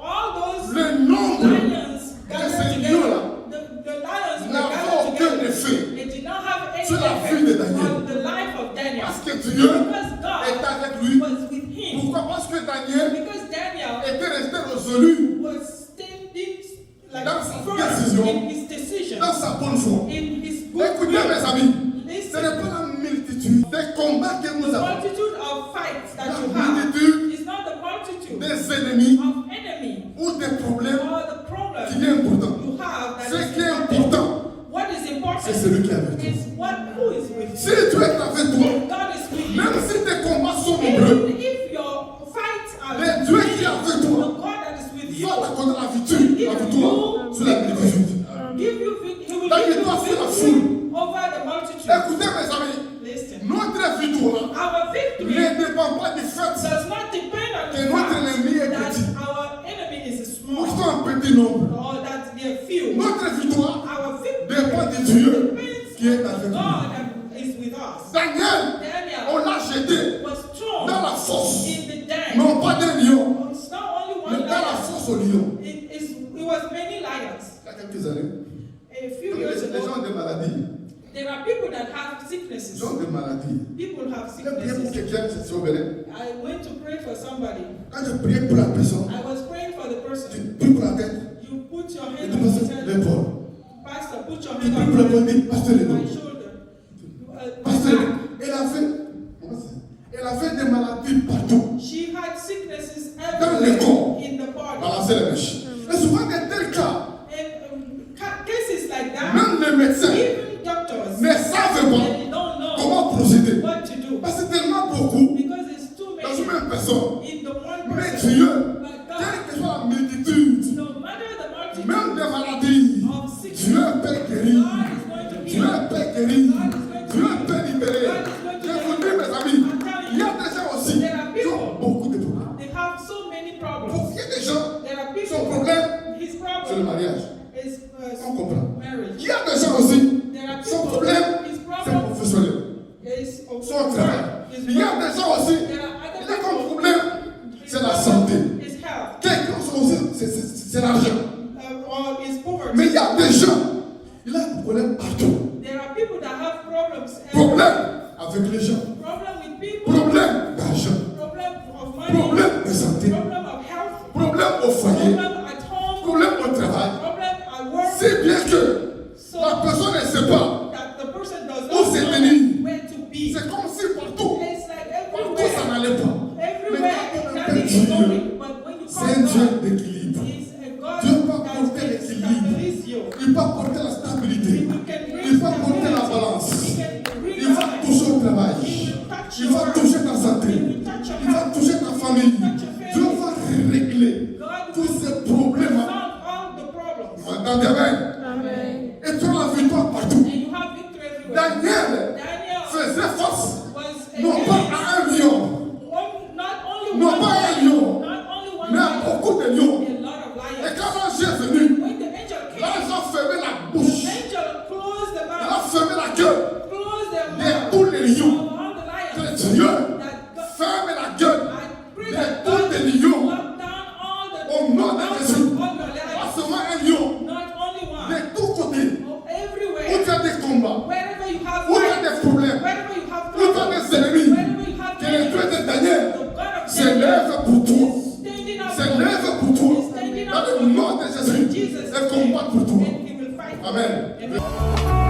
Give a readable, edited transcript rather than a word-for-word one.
all those le nombre lions de gathered ces together, lions-là the lions were n'avait gathered aucun together. effet It did not have any sur la vie de effect Daniel. on the life of Daniel. Parce que Dieu Because est God avec lui. was with him. Pourquoi? Parce que Daniel Because Daniel était resté résolu was standing like dans sa firm décision, in his decision, dans sa bonne foi. in his good Écoutez will. mes amis, ce n'est Listen, pas la multitude des combats que the nous avons, multitude of fights that la you have multitude is not the multitude des ennemis of enemy ou des problèmes or the qui problem est important. you have that Ce is qui est important. important, What is c'est important celui qui est avec toi. is who is with you. Si Dieu est avec toi, If God is with you, même si tes combats sont nombreux, even if your fights are mais Dieu qui est avec the toi, God that is with you, soit t'accorder la victoire sur la multitude. give you he will La give you victoire sur la victory foule. over the multitude. Écoutez mes amis, Listen, notre victoire our victory ne dépend pas du fait does not depend on que the notre fact ennemi est that petit our enemy is ou small qu'ils sont un petit nombre. or that they are few. Notre victoire Our victory dépend de Dieu depends qui est on avec nous. God that is with us. Daniel, on Daniel l'a jeté was thrown dans la fosse, in the den. non pas d'un lion, It's not only mais one dans la lion. fosse au lion. It was many lions. Il y a quelques années, A few les years gens ago, ont des maladies. there are people that have sicknesses. Ils ont des maladies. People have J'ai prié pour sicknesses. quelqu'un, c'est au Bénin. I went to pray for somebody. Quand je priais pour la personne, I was praying for the tu person. pries pour la tête, You put your et hand tu on passes his head. l'épaule. Pastor, put your Tu hand pries pour l'épaule, on dis, pasteur les my dos. shoulder. Pasteur, Back. elle avait des maladies partout. She had sicknesses Dans le corps. everywhere in the body. Balancer les mèches. Et souvent, dans tel cas, And cases like that, même les médecins even doctors, ne savent pas they don't know comment procéder. what to do Parce que c'est tellement beaucoup because it's too dans une many même personne. in the one Mais person. Dieu, But quelle God, que soit la multitude, no matter the multitude même des maladies, of sickness, Dieu peut guérir. God is going to Dieu heal. peut guérir. Dieu peut libérer. Je vous dis, mes amis, il y a des gens aussi qui ont beaucoup de problèmes. They have so many Pour problems. qu'il y ait des gens, There are son people, problème, his c'est le problem mariage. is On comprend. marriage. Il y a des gens aussi, There are son people, problème, his c'est problem professionnel. is Son travail. his Il y a work. des gens aussi, There are il other a comme people, problème, his c'est la problem santé. is health Quelqu'un aussi, c'est l'argent. or his poverty. Mais il y a des gens, il a des problèmes partout. There are people that have problems. Problème avec les gens. Problem with people. Problème d'argent. Problem of money. Problème de santé. Problem of health. Problème au foyer. Problem at home. Problème au travail. Problem at work. C'est bien que So la personne ne sait pas. that the person does Où not se know tenir. where to be. C'est comme si partout, It's like partout ça everywhere. n'allait pas. Mais Everywhere quand on nothing appelle is Dieu, going. But when you c'est un call Dieu God, d'équilibre. He's a God Dieu va that porter will l'équilibre. stabilize you. Il va porter la stabilité. He can bring Il va porter la stability. balance. He can bring Il va balance. toucher au travail. He will touch Il your va work. toucher ta santé. He will touch your Il va health. toucher ta famille. Touch your family. Dieu va régler God tous will ces problèmes. solve all the problems. Vous entendez bien? Amen. Et tu as la victoire partout. And you have victory everywhere. Daniel Daniel faisait face was non pas à un lion, not only non one pas à un lion, lion, not only one mais à lion, beaucoup de lions. a lot of Et lions. quand l'ange est venu, When the angel came, l'ange a fermé la the bouche. angel closed the Il a mouth, fermé la gueule closed the de mouth tous les of lions. all the Que lions. Dieu That God, ferme la gueule I pray de that tous God les lions. lock down all the Au nom de mouths Jésus. of all your Pas lions. seulement un lion, Not only one, de tous côtés. oh, Où everywhere. tu as des combats, Wherever you have où tu as fights, des problèmes, wherever you have où tu as problems, des ennemis. wherever you have Que le Dieu de Daniel the God of se Daniel lève pour toi. is standing up Se for you. lève pour toi. He's standing Dans up le for you. nom de Jésus. Jesus' Et combat pour toi. and he will fight for Amen. you. Amen.